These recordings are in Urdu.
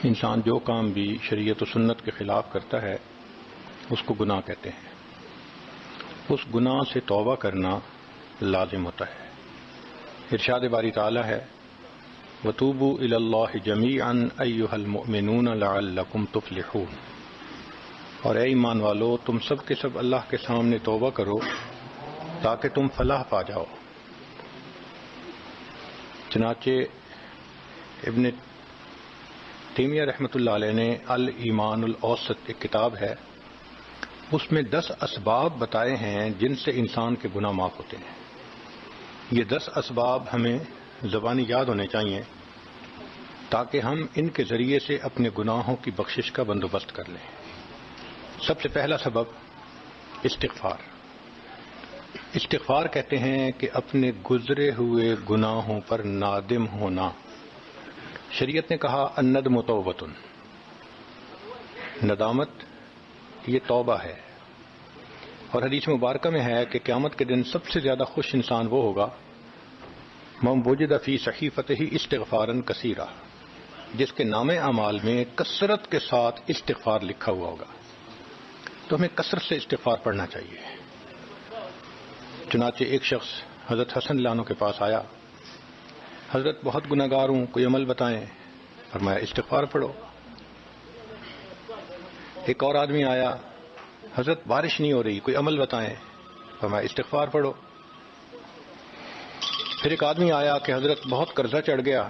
انسان جو کام بھی شریعت و سنت کے خلاف کرتا ہے اس کو گناہ کہتے ہیں. اس گناہ سے توبہ کرنا لازم ہوتا ہے. ارشاد باری تعالی ہے وَتُوبُوا إِلَى اللَّهِ جَمِيعًا أَيُّهَا الْمُؤْمِنُونَ لَعَلَّكُمْ تُفْلِحُونَ. اور اے ایمان والو تم سب کے سب اللہ کے سامنے توبہ کرو تاکہ تم فلاح پا جاؤ. چنانچہ ابن تیمیہ رحمۃ اللہ علیہ نے الایمان الاوسط ایک کتاب ہے، اس میں 10 اسباب بتائے ہیں جن سے انسان کے گناہ معاف ہوتے ہیں. یہ 10 اسباب ہمیں زبانی یاد ہونے چاہیے تاکہ ہم ان کے ذریعے سے اپنے گناہوں کی بخشش کا بندوبست کر لیں. سب سے پہلا سبب استغفار. استغفار کہتے ہیں کہ اپنے گزرے ہوئے گناہوں پر نادم ہونا. شریعت نے کہا الندم توبۃ، ندامت یہ توبہ ہے. اور حدیث مبارکہ میں ہے کہ قیامت کے دن سب سے زیادہ خوش انسان وہ ہوگا من وجد فی صحیفتہ استغفارا کثیرا، جس کے نام اعمال میں کثرت کے ساتھ استغفار لکھا ہوا ہوگا. تو ہمیں کثرت سے استغفار پڑھنا چاہیے. چنانچہ ایک شخص حضرت حسن اللہ عنہ کے پاس آیا، حضرت بہت گناہ گار ہوں، کوئی عمل بتائیں. فرمایا استغفار پڑھو. ایک اور آدمی آیا، حضرت بارش نہیں ہو رہی، کوئی عمل بتائیں. فرمایا استغفار پڑھو. پھر ایک آدمی آیا کہ حضرت بہت قرضہ چڑھ گیا،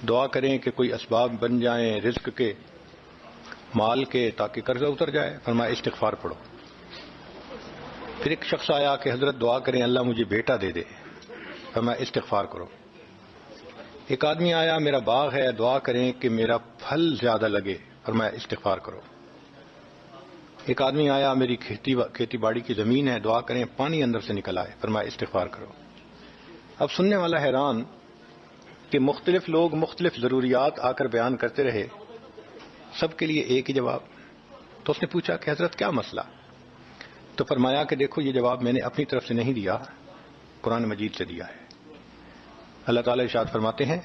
دعا کریں کہ کوئی اسباب بن جائیں رزق کے، مال کے، تاکہ قرضہ اتر جائے. فرمایا استغفار پڑھو. پھر ایک شخص آیا کہ حضرت دعا کریں اللہ مجھے بیٹا دے دے. فرمایا استغفار کرو. ایک آدمی آیا میرا باغ ہے، دعا کریں کہ میرا پھل زیادہ لگے. فرمایا استغفار کرو. ایک آدمی آیا میری کھیتی باڑی کی زمین ہے، دعا کریں پانی اندر سے نکل آئے. فرمایا استغفار کرو. اب سننے والا حیران کہ مختلف لوگ مختلف ضروریات آ کر بیان کرتے رہے، سب کے لیے ایک ہی جواب. تو اس نے پوچھا کہ حضرت کیا مسئلہ؟ تو فرمایا کہ دیکھو یہ جواب میں نے اپنی طرف سے نہیں دیا، قرآن مجید سے دیا ہے. اللہ تعالیٰ ارشاد فرماتے ہیں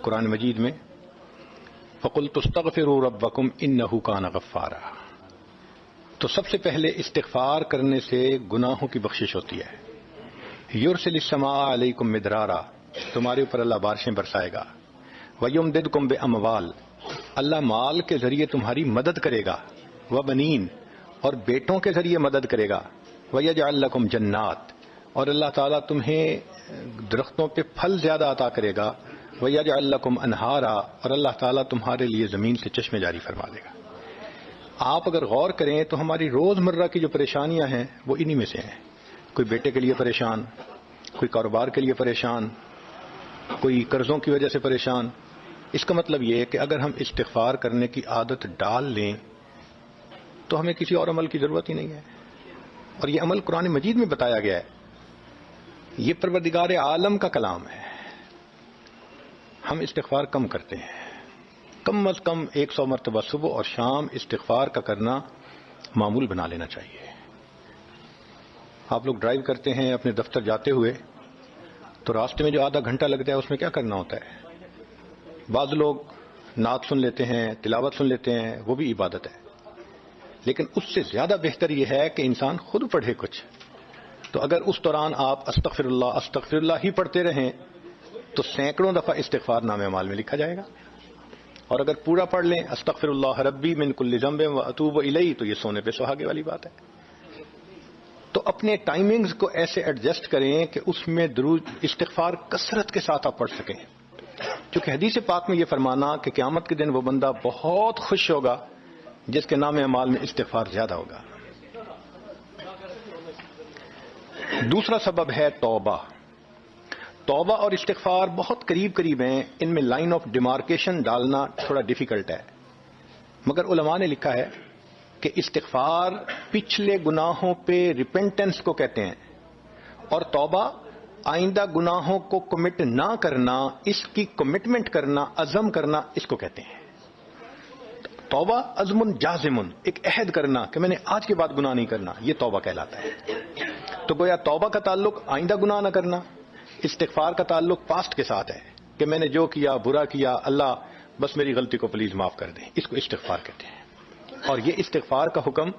قرآن مجید میں فَقُلْتُ اسْتَغْفِرُوا رَبَّكُمْ إِنَّهُ كَانَ غَفَّارًا. تو سب سے پہلے استغفار کرنے سے گناہوں کی بخشش ہوتی ہے. یرسل السماء علیکم مدرارا، تمہارے اوپر اللہ بارشیں برسائے گا. ویمددکم باموال، اللہ مال کے ذریعے تمہاری مدد کرے گا. وبنین، اور بیٹوں کے ذریعے مدد کرے گا. ویجعل لکم جنات، اور اللہ تعالیٰ تمہیں درختوں پہ پھل زیادہ عطا کرے گا. ویجعل لکم انہارا، اور اللہ تعالیٰ تمہارے لیے زمین سے چشمے جاری فرما دے گا. آپ اگر غور کریں تو ہماری روزمرہ کی جو پریشانیاں ہیں وہ انہی میں سے ہیں. کوئی بیٹے کے لیے پریشان، کوئی کاروبار کے لیے پریشان، کوئی قرضوں کی وجہ سے پریشان. اس کا مطلب یہ ہے کہ اگر ہم استغفار کرنے کی عادت ڈال لیں تو ہمیں کسی اور عمل کی ضرورت ہی نہیں ہے. اور یہ عمل قرآن مجید میں بتایا گیا ہے، یہ پروردگار عالم کا کلام ہے. ہم استغفار کم کرتے ہیں، کم از کم 100 مرتبہ صبح اور شام استغفار کا کرنا معمول بنا لینا چاہیے. آپ لوگ ڈرائیو کرتے ہیں اپنے دفتر جاتے ہوئے تو راستے میں جو آدھا گھنٹہ لگتا ہے اس میں کیا کرنا ہوتا ہے؟ بعض لوگ نعت سن لیتے ہیں، تلاوت سن لیتے ہیں، وہ بھی عبادت ہے. لیکن اس سے زیادہ بہتر یہ ہے کہ انسان خود پڑھے کچھ. تو اگر اس دوران آپ استغفر اللہ ہی پڑھتے رہیں تو سینکڑوں دفعہ استغفار نامہ اعمال میں لکھا جائے گا. اور اگر پورا پڑھ لیں استغفر اللہ ربی من کل ذنب و اتوب الیہ، تو یہ سونے پہ سہاگے والی بات ہے. تو اپنے ٹائمنگز کو ایسے ایڈجسٹ کریں کہ اس میں درود استغفار کثرت کے ساتھ آپ پڑھ سکیں. کیونکہ حدیث پاک میں یہ فرمانا کہ قیامت کے دن وہ بندہ بہت خوش ہوگا جس کے نام اعمال میں استغفار زیادہ ہوگا. دوسرا سبب ہے توبہ. توبہ اور استغفار بہت قریب ہیں، ان میں لائن آف ڈیمارکیشن ڈالنا تھوڑا ڈیفیکلٹ ہے. مگر علماء نے لکھا ہے کہ استغفار پچھلے گناہوں پہ ریپینٹنس کو کہتے ہیں، اور توبہ آئندہ گناہوں کو کمٹ نہ کرنا، اس کی کمٹمنٹ کرنا، عزم کرنا، اس کو کہتے ہیں. توبہ عزم جازم، ایک عہد کرنا کہ میں نے آج کے بعد گناہ نہیں کرنا، یہ توبہ کہلاتا ہے. تو گویا توبہ کا تعلق آئندہ گناہ نہ کرنا، استغفار کا تعلق پاسٹ کے ساتھ ہے کہ میں نے جو کیا برا کیا، اللہ بس میری غلطی کو پلیز معاف کر دیں. اس کو استغفار کہتے ہیں. اور یہ استغفار کا حکم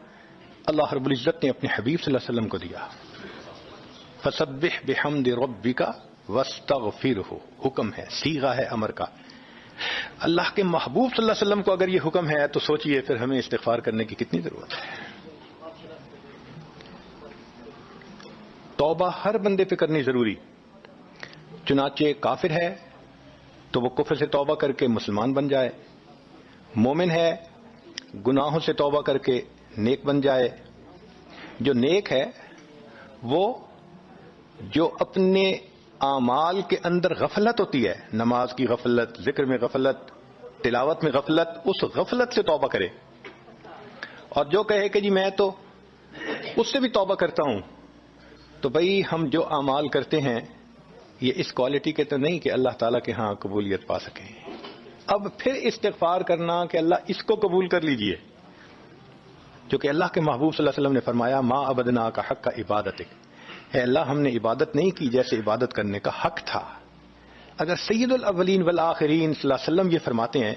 اللہ رب العزت نے اپنے حبیب صلی اللہ علیہ وسلم کو دیا. فسبح بحمد ربک واستغفرہ، حکم ہے، صیغہ ہے امر کا. اللہ کے محبوب صلی اللہ علیہ وسلم کو اگر یہ حکم ہے تو سوچئے پھر ہمیں استغفار کرنے کی کتنی ضرورت ہے. توبہ ہر بندے پہ کرنی ضروری. چنانچہ کافر ہے تو وہ کفر سے توبہ کر کے مسلمان بن جائے، مومن ہے گناہوں سے توبہ کر کے نیک بن جائے. جو نیک ہے وہ جو اپنے اعمال کے اندر غفلت ہوتی ہے، نماز کی غفلت، ذکر میں غفلت، تلاوت میں غفلت، اس غفلت سے توبہ کرے. اور جو کہے کہ جی میں تو اس سے بھی توبہ کرتا ہوں، تو بھئی ہم جو اعمال کرتے ہیں یہ اس کوالٹی کے تو نہیں کہ اللہ تعالیٰ کے ہاں قبولیت پا سکیں. اب پھر استغفار کرنا کہ اللہ اس کو قبول کر لیجئے، جو کہ اللہ کے محبوب صلی اللہ علیہ وسلم نے فرمایا ما عبدنا کا حق کا عبادتک، اے اللہ ہم نے عبادت نہیں کی جیسے عبادت کرنے کا حق تھا. اگر سید الاولین والآخرین صلی اللہ علیہ وسلم یہ فرماتے ہیں،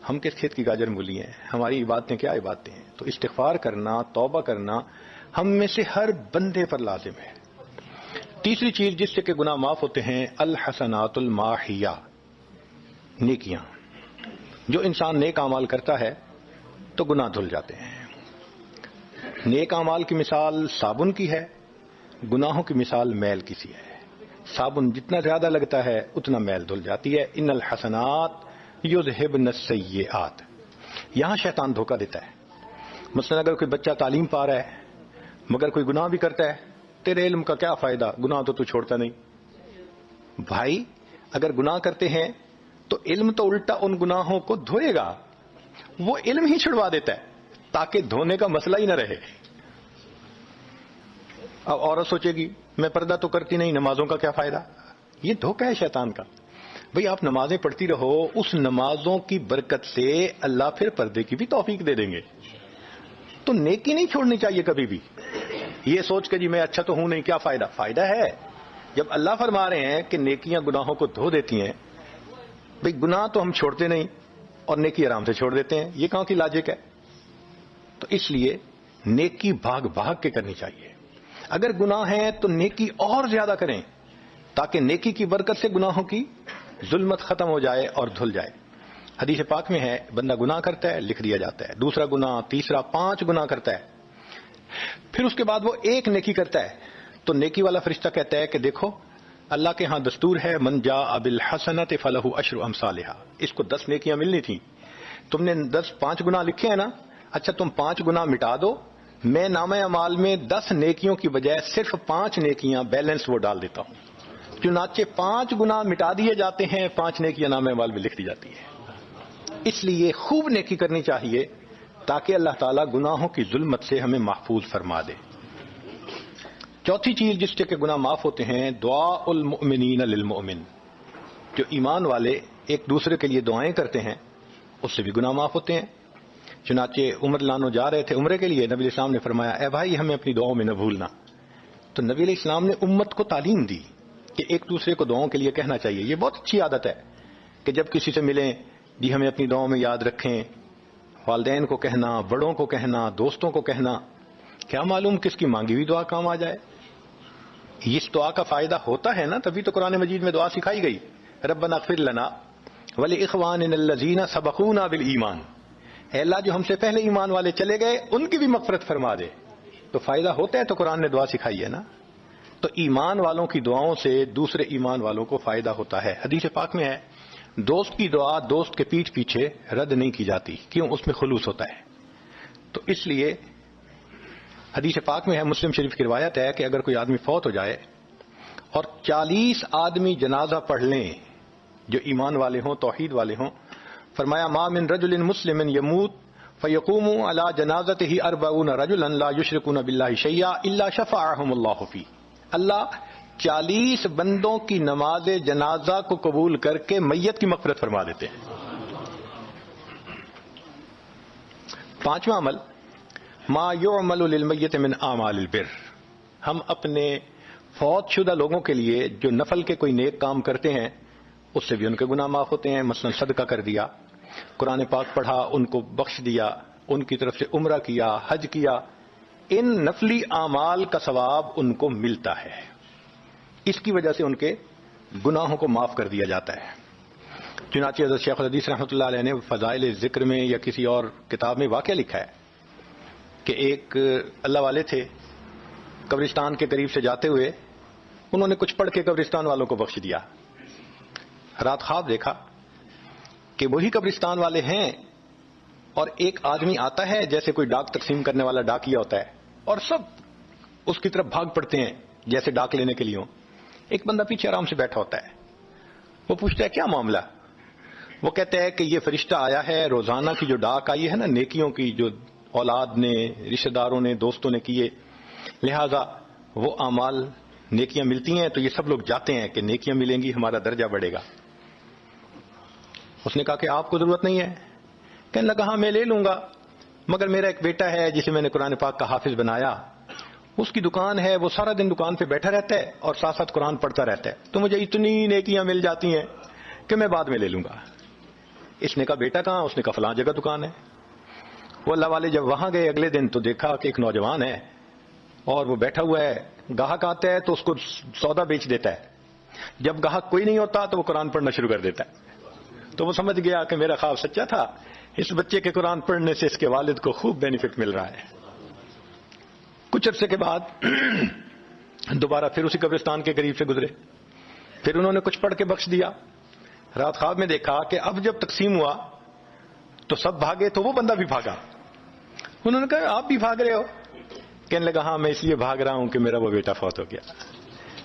ہم کس کھیت کی گاجر مولی ہیں؟ ہماری عبادتیں کیا عبادتیں ہیں؟ تو استغفار کرنا، توبہ کرنا ہم میں سے ہر بندے پر لازم ہے. تیسری چیز جس سے کہ گناہ معاف ہوتے ہیں، الحسنات الماحیہ، نیکیاں. جو انسان نیک اعمال کرتا ہے تو گناہ دھل جاتے ہیں. نیک اعمال کی مثال صابن کی ہے، گناہوں کی مثال میل کی سی ہے. صابن جتنا زیادہ لگتا ہے اتنا میل دھل جاتی ہے. ان الحسنات یذہبن السیئات. یہاں شیطان دھوکہ دیتا ہے. مثلا اگر کوئی بچہ تعلیم پا رہا ہے مگر کوئی گناہ بھی کرتا ہے، تیرے علم کا کیا فائدہ، گناہ تو چھوڑتا نہیں. بھائی اگر گناہ کرتے ہیں تو علم تو الٹا ان گناہوں کو دھوئے گا، وہ علم ہی چھڑوا دیتا ہے تاکہ دھونے کا مسئلہ ہی نہ رہے. اب عورت سوچے گی میں پردہ تو کرتی نہیں، نمازوں کا کیا فائدہ. یہ دھوکہ ہے شیطان کا. بھئی آپ نمازیں پڑھتی رہو، اس نمازوں کی برکت سے اللہ پھر پردے کی بھی توفیق دے دیں گے. تو نیکی نہیں چھوڑنی چاہیے کبھی بھی. یہ سوچ کے جی میں اچھا تو ہوں نہیں، کیا فائدہ. فائدہ ہے. جب اللہ فرما رہے ہیں کہ نیکیاں گناہوں کو دھو دیتی ہیں، بھئی گناہ تو ہم چھوڑتے نہیں اور نیکی آرام سے چھوڑ دیتے ہیں، یہ کہاں کی لاجک ہے. تو اس لیے نیکی بھاگ بھاگ کے کرنی چاہیے. اگر گناہ ہے تو نیکی اور زیادہ کریں تاکہ نیکی کی برکت سے گناہوں کی ظلمت ختم ہو جائے اور دھل جائے. حدیث پاک میں ہے بندہ گناہ کرتا ہے لکھ دیا جاتا ہے، دوسرا گناہ، تیسرا، 5 گناہ کرتا ہے، پھر اس کے بعد وہ ایک نیکی کرتا ہے تو نیکی والا فرشتہ کہتا ہے کہ دیکھو اللہ کے ہاں دستور ہے من جاء بالحسنۃ فلہ عشر امثالھا. اس کو 10 نیکیاں ملنی تھیں، تم نے 5 گناہ لکھے ہیں نا، اچھا تم 5 گناہ مٹا دو، میں نامہ اعمال میں 10 نیکیوں کی بجائے صرف 5 نیکیاں بیلنس وہ ڈال دیتا ہوں. چنانچہ 5 گناہ مٹا دیے جاتے ہیں، 5 نیکیاں نامہ اعمال میں لکھ دی جاتی ہیں. اس لیے خوب نیکی کرنی چاہیے تاکہ اللہ تعالیٰ گناہوں کی ظلمت سے ہمیں محفوظ فرما دے. چوتھی چیز جس سے کہ گناہ معاف ہوتے ہیں، دعاء المؤمنین للمؤمن. جو ایمان والے ایک دوسرے کے لیے دعائیں کرتے ہیں اس سے بھی گناہ معاف ہوتے ہیں. چنانچہ عمر لانو جا رہے تھے عمرے کے لیے، نبی علیہ السلام نے فرمایا اے بھائی ہمیں اپنی دعاؤں میں نہ بھولنا. تو نبی علیہ السلام نے امت کو تعلیم دی کہ ایک دوسرے کو دعاؤں کے لیے کہنا چاہیے. یہ بہت اچھی عادت ہے کہ جب کسی سے ملیں جی ہمیں اپنی دعاؤں میں یاد رکھیں. والدین کو کہنا، بڑوں کو کہنا، دوستوں کو کہنا. کیا معلوم کس کی مانگی ہوئی دعا کام آ جائے. اس دعا کا فائدہ ہوتا ہے نا، تبھی تو قرآن مجید میں دعا سکھائی گئی. ربنا اغفر لنا ولاخواننا الذین سبقونا بالایمان. اے اللہ جو ہم سے پہلے ایمان والے چلے گئے ان کی بھی مغفرت فرما دے. تو فائدہ ہوتا ہے تو قرآن نے دعا سکھائی ہے نا. تو ایمان والوں کی دعاؤں سے دوسرے ایمان والوں کو فائدہ ہوتا ہے. حدیث پاک میں ہے دوست کی دعا دوست کے پیٹھ پیچھے رد نہیں کی جاتی، کیوں؟ اس میں خلوص ہوتا ہے. تو اس لیے حدیث پاک میں ہے، مسلم شریف کی روایت ہے کہ اگر کوئی آدمی فوت ہو جائے اور 40 آدمی جنازہ پڑھ لیں جو ایمان والے ہوں، توحید والے ہوں، فرمایا ما من رجل مسلم یموت فیقوم علی جنازتہ 40 رجلا لا یشرکون باللہ شیئا الا شفعهم اللہ فی. اللہ 40 بندوں کی نماز جنازہ کو قبول کر کے میت کی مغفرت فرما دیتے ہیں. 5واں عمل ما یعمل للمیت من اعمال البر. ہم اپنے فوت شدہ لوگوں کے لیے جو نفل کے کوئی نیک کام کرتے ہیں اس سے بھی ان کے گناہ معاف ہوتے ہیں. مثلا صدقہ کر دیا، قرآن پاک پڑھا، ان کو بخش دیا، ان کی طرف سے عمرہ کیا، حج کیا، ان نفلی اعمال کا ثواب ان کو ملتا ہے. اس کی وجہ سے ان کے گناہوں کو معاف کر دیا جاتا ہے. چنانچہ حضرت شیخ الحدیث رحمۃ اللہ علیہ نے فضائل ذکر میں یا کسی اور کتاب میں واقعہ لکھا ہے کہ ایک اللہ والے تھے، قبرستان کے قریب سے جاتے ہوئے انہوں نے کچھ پڑھ کے قبرستان والوں کو بخش دیا. رات خواب دیکھا کہ وہی قبرستان والے ہیں اور ایک آدمی آتا ہے جیسے کوئی ڈاک تقسیم کرنے والا ڈاکیا ہوتا ہے، اور سب اس کی طرف بھاگ پڑتے ہیں جیسے ڈاک لینے کے لیے ہوں. ایک بندہ پیچھے آرام سے بیٹھا ہوتا ہے. وہ پوچھتا ہے کیا معاملہ؟ وہ کہتا ہے کہ یہ فرشتہ آیا ہے، روزانہ کی جو ڈاک آئی ہے نا نیکیوں کی، جو اولاد نے، رشتہ داروں نے، دوستوں نے کیے، لہذا وہ اعمال نیکیاں ملتی ہیں تو یہ سب لوگ جاتے ہیں کہ نیکیاں ملیں گی، ہمارا درجہ بڑھے گا. اس نے کہا کہ آپ کو ضرورت نہیں ہے. کہنے لگا ہاں میں لے لوں گا، مگر میرا ایک بیٹا ہے جسے میں نے قرآن پاک کا حافظ بنایا، اس کی دکان ہے، وہ سارا دن دکان پہ بیٹھا رہتا ہے اور ساتھ ساتھ قرآن پڑھتا رہتا ہے، تو مجھے اتنی نیکیاں مل جاتی ہیں کہ میں بعد میں لے لوں گا. اس نے کہا بیٹا کہاں؟ اس نے کہا فلاں جگہ دکان ہے. وہ اللہ والے جب وہاں گئے اگلے دن تو دیکھا کہ ایک نوجوان ہے اور وہ بیٹھا ہوا ہے، گاہک آتا ہے تو اس کو سودا بیچ دیتا ہے، جب گاہک کوئی نہیں ہوتا تو وہ قرآن پڑھنا شروع کر دیتا ہے. تو وہ سمجھ گیا کہ میرا خواب سچا تھا، اس بچے کے قرآن پڑھنے سے اس کے والد کو خوب بینیفٹ مل رہا ہے. کچھ عرصے کے بعد دوبارہ پھر اسی قبرستان کے قریب سے گزرے، پھر انہوں نے کچھ پڑھ کے بخش دیا. رات خواب میں دیکھا کہ اب جب تقسیم ہوا تو سب بھاگے تو وہ بندہ بھی بھاگا. انہوں نے کہا آپ بھی بھاگ رہے ہو؟ کہنے لگا ہاں میں اس لیے بھاگ رہا ہوں کہ میرا وہ بیٹا فوت ہو گیا،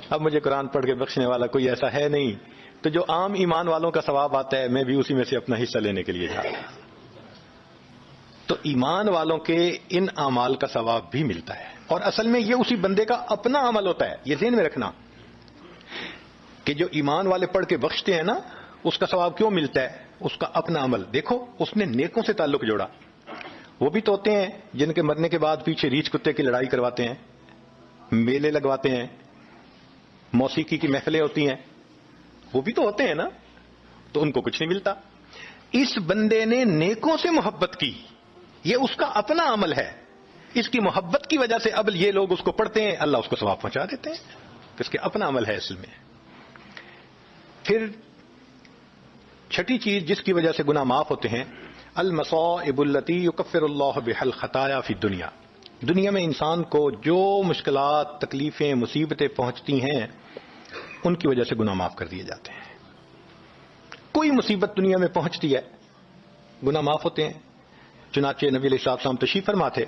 اب مجھے قرآن پڑھ کے بخشنے والا کوئی ایسا ہے نہیں، تو جو عام ایمان والوں کا ثواب آتا ہے میں بھی اسی میں سے اپنا حصہ لینے کے لیے جا رہا ہوں. تو ایمان والوں کے ان اعمال کا ثواب بھی ملتا ہے، اور اصل میں یہ اسی بندے کا اپنا عمل ہوتا ہے. یہ ذہن میں رکھنا کہ جو ایمان والے پڑھ کے بخشتے ہیں نا، اس کا ثواب کیوں ملتا ہے؟ اس کا اپنا عمل. دیکھو اس نے نیکوں سے تعلق جوڑا. وہ بھی تو ہوتے ہیں جن کے مرنے کے بعد پیچھے ریچھ کتے کی لڑائی کرواتے ہیں، میلے لگواتے ہیں، موسیقی کی محفلیں ہوتی ہیں، وہ بھی تو ہوتے ہیں نا، تو ان کو کچھ نہیں ملتا. اس بندے نے نیکوں سے محبت کی، یہ اس کا اپنا عمل ہے. اس کی محبت کی وجہ سے اب یہ لوگ اس کو پڑھتے ہیں، اللہ اس کو ثواب پہنچا دیتے ہیں، اس کے اپنا عمل ہے اصل میں. پھر چھٹی چیز جس کی وجہ سے گناہ معاف ہوتے ہیں، المصائب التی یکفر اللہ بها الخطایا فی الدنیا. دنیا میں انسان کو جو مشکلات، تکلیفیں، مصیبتیں پہنچتی ہیں ان کی وجہ سے گناہ معاف کر دیے جاتے ہیں. کوئی مصیبت دنیا میں پہنچتی ہے گناہ معاف ہوتے ہیں. چنانچہ نبی علیہ السلام تشریف فرما تھے،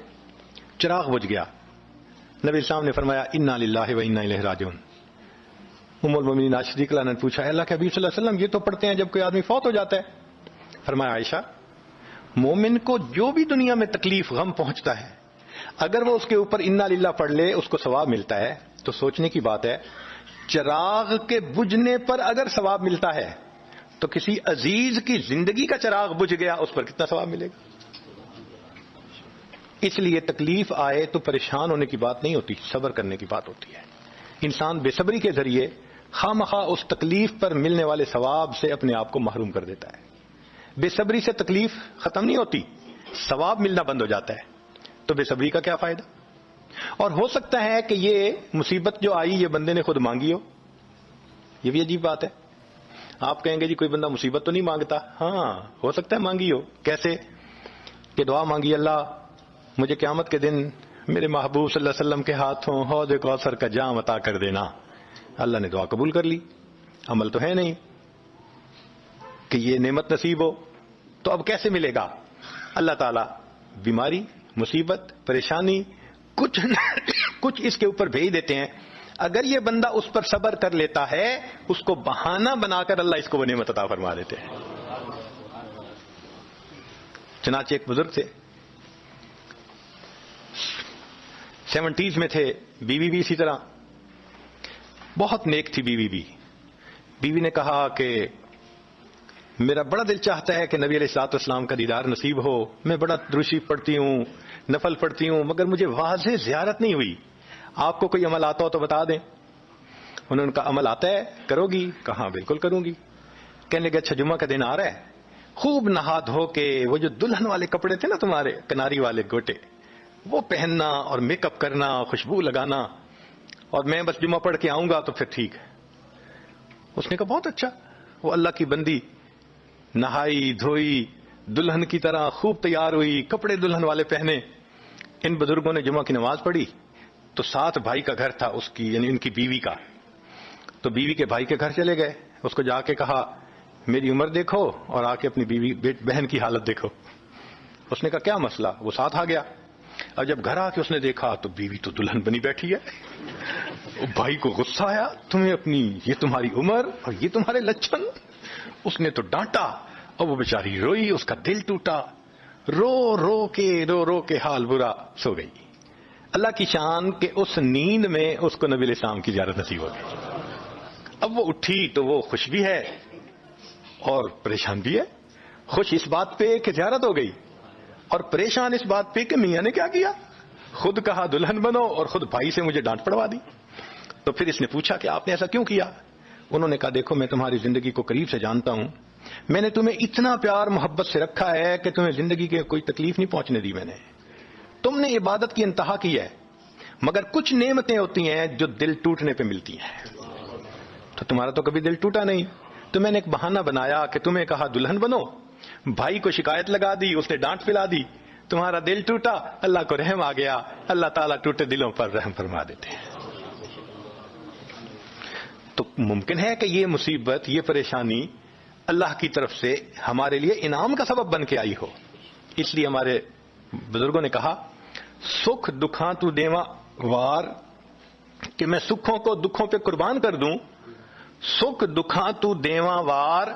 چراغ بجھ گیا، نبی السلام نے فرمایا انا للہ و انا الیہ راجعون. ام المؤمنین عائشہ صدیقہ نے پوچھا اللہ کے حبیب صلی اللہ علیہ وسلم یہ تو پڑھتے ہیں جب کوئی آدمی فوت ہو جاتا ہے. فرمایا عائشہ مومن کو جو بھی دنیا میں تکلیف غم پہنچتا ہے اگر وہ اس کے اوپر انا للہ پڑھ لے اس کو ثواب ملتا ہے. تو سوچنے کی بات ہے، چراغ کے بجھنے پر اگر ثواب ملتا ہے تو کسی عزیز کی زندگی کا چراغ بجھ گیا اس پر کتنا ثواب ملے گا. اس لیے تکلیف آئے تو پریشان ہونے کی بات نہیں ہوتی، صبر کرنے کی بات ہوتی ہے. انسان بے صبری کے ذریعے خواہ مخواہ اس تکلیف پر ملنے والے ثواب سے اپنے آپ کو محروم کر دیتا ہے. بے صبری سے تکلیف ختم نہیں ہوتی، ثواب ملنا بند ہو جاتا ہے. تو بے صبری کا کیا فائدہ؟ اور ہو سکتا ہے کہ یہ مصیبت جو آئی یہ بندے نے خود مانگی ہو. یہ بھی عجیب بات ہے. آپ کہیں گے جی کوئی بندہ مصیبت تو نہیں مانگتا. ہاں ہو سکتا ہے مانگی ہو. کیسے؟ کہ دعا مانگی اللہ مجھے قیامت کے دن میرے محبوب صلی اللہ علیہ وسلم کے ہاتھوں حوض کوثر کا جام عطا کر دینا. اللہ نے دعا قبول کر لی، عمل تو ہے نہیں کہ یہ نعمت نصیب ہو. تو اب کیسے ملے گا؟ اللہ تعالیٰ بیماری، مصیبت، پریشانی کچھ اس کے اوپر بھیج دیتے ہیں. اگر یہ بندہ اس پر صبر کر لیتا ہے اس کو بہانہ بنا کر اللہ اس کو وہ نعمت عطا فرما دیتے ہیں. چنانچہ ایک بزرگ تھے، 70s میں تھے، بیوی بھی اسی طرح بہت نیک تھی. بیوی نے کہا کہ میرا بڑا دل چاہتا ہے کہ نبی علیہ الصلوۃ والسلام کا دیدار نصیب ہو. میں بڑا درود شریف پڑھتی ہوں، نفل پڑھتی ہوں، مگر مجھے واضح زیارت نہیں ہوئی. آپ کو کوئی عمل آتا ہو تو بتا دیں. انہوں نے کہا عمل آتا ہے، کرو گی؟ کہاں بالکل کروں گی. کہنے لگے اچھا جمعہ کا دن آ رہا ہے، خوب نہا دھو کے وہ جو دلہن والے کپڑے تھے نا تمہارے کناری والے گوٹے، وہ پہننا اور میک اپ کرنا، خوشبو لگانا، اور میں بس جمعہ پڑھ کے آؤں گا تو پھر ٹھیک ہے۔ اس نے کہا بہت اچھا۔ وہ اللہ کی بندی نہائی دھوئی دلہن کی طرح خوب تیار ہوئی، کپڑے دلہن والے پہنے۔ ان بزرگوں نے جمعہ کی نماز پڑھی تو ساتھ بھائی کا گھر تھا اس کی، یعنی ان کی بیوی کا، تو بیوی کے بھائی کے گھر چلے گئے، اس کو جا کے کہا میری عمر دیکھو اور آ کے اپنی بیوی بہن کی حالت دیکھو۔ اس نے کہا کیا مسئلہ؟ وہ ساتھ آ گیا، اور جب گھر آ کے اس نے دیکھا تو بیوی تو دلہن بنی بیٹھی ہے۔ بھائی کو غصہ آیا، تمہیں اپنی یہ تمہاری عمر اور یہ تمہارے لچھن۔ اس نے تو ڈانٹا اور وہ بیچاری روئی، اس کا دل ٹوٹا، رو رو کے حال برا، سو گئی۔ اللہ کی شان کہ اس نیند میں اس کو نبی علیہ السلام کی زیارت نصیب ہو گئی۔ اب وہ اٹھی تو وہ خوش بھی ہے اور پریشان بھی ہے، خوش اس بات پہ کہ زیارت ہو گئی، اور پریشان اس بات پہ کہ میاں نے کیا کیا، خود کہا دلہن بنو اور خود بھائی سے مجھے ڈانٹ پڑوا دی۔ تو پھر اس نے پوچھا کہ آپ نے ایسا کیوں کیا؟ انہوں نے کہا دیکھو میں تمہاری زندگی کو قریب سے جانتا ہوں، میں نے تمہیں اتنا پیار محبت سے رکھا ہے کہ تمہیں زندگی کے کوئی تکلیف نہیں پہنچنے دی میں نے، تم نے عبادت کی انتہا کی ہے، مگر کچھ نعمتیں ہوتی ہیں جو دل ٹوٹنے پہ ملتی ہیں، تو تمہارا تو کبھی دل ٹوٹا نہیں، تو میں نے ایک بہانہ بنایا کہ تمہیں کہا دلہن بنو، بھائی کو شکایت لگا دی، اس نے ڈانٹ پلا دی، تمہارا دل ٹوٹا، اللہ کو رحم آ گیا، اللہ تعالیٰ ٹوٹے دلوں پر رحم فرما دیتے ہیں۔ تو ممکن ہے کہ یہ مصیبت، یہ پریشانی اللہ کی طرف سے ہمارے لیے انعام کا سبب بن کے آئی ہو۔ اس لیے ہمارے بزرگوں نے کہا سکھ دکھاں تو دیواں وار، کہ میں سکھوں کو دکھوں پہ قربان کر دوں، سکھ دکھاں تو دیواں وار،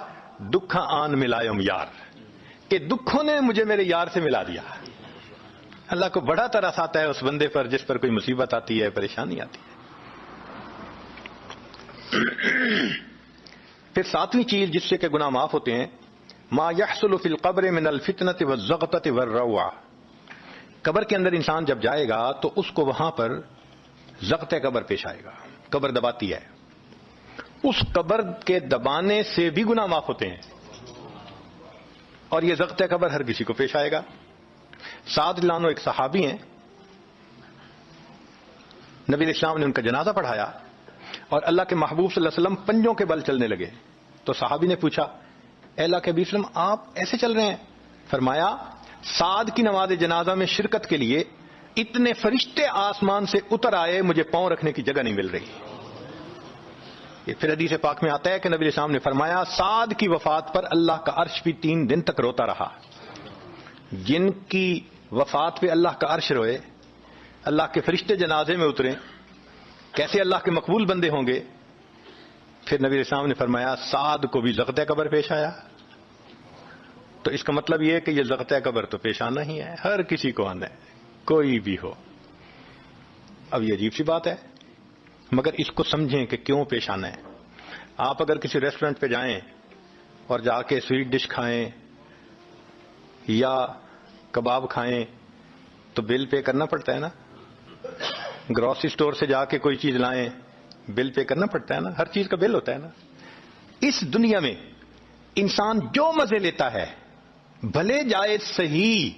دکھاں آن ملائم یار، کہ دکھوں نے مجھے میرے یار سے ملا دیا۔ اللہ کو بڑا ترس آتا ہے اس بندے پر جس پر کوئی مصیبت آتی ہے، پریشانی آتی ہے۔ پھر ساتویں چیز جس سے کہ گناہ معاف ہوتے ہیں، ما یحصل فی القبر من الفتنۃ والزغطۃ والروع، قبر کے اندر انسان جب جائے گا تو اس کو وہاں پر زغط قبر پیش آئے گا، قبر دباتی ہے، اس قبر کے دبانے سے بھی گناہ معاف ہوتے ہیں، اور یہ زغط قبر ہر کسی کو پیش آئے گا۔ سعد لانو ایک صحابی ہیں، نبی علیہ السلام نے ان کا جنازہ پڑھایا اور اللہ کے محبوب صلی اللہ علیہ وسلم پنجوں کے بل چلنے لگے، تو صحابی نے پوچھا اے اللہ کے حبیب صلی اللہ علیہ وسلم آپ ایسے چل رہے ہیں؟ فرمایا سعد کی نماز جنازہ میں شرکت کے لیے اتنے فرشتے آسمان سے اتر آئے، مجھے پاؤں رکھنے کی جگہ نہیں مل رہی۔ یہ پھر حدیث پاک میں آتا ہے کہ نبی علیہ السلام نے فرمایا سعد کی وفات پر اللہ کا عرش بھی 3 دن تک روتا رہا۔ جن کی وفات پہ اللہ کا عرش روئے، اللہ کے فرشتے جنازے میں اتریں، کیسے اللہ کے مقبول بندے ہوں گے؟ پھر نبی علیہ السلام نے فرمایا سعد کو بھی زغط قبر پیش آیا۔ تو اس کا مطلب یہ ہے کہ یہ زغط قبر تو پیش آنا ہی ہے، ہر کسی کو آنا ہے، کوئی بھی ہو۔ اب یہ عجیب سی بات ہے، مگر اس کو سمجھیں کہ کیوں پیش آنا ہے۔ آپ اگر کسی ریسٹورنٹ پہ جائیں اور جا کے سویٹ ڈش کھائیں یا کباب کھائیں تو بل پے کرنا پڑتا ہے نا، گروسری سٹور سے جا کے کوئی چیز لائیں بل پے کرنا پڑتا ہے نا، ہر چیز کا بل ہوتا ہے نا۔ اس دنیا میں انسان جو مزے لیتا ہے بھلے جائز صحیح،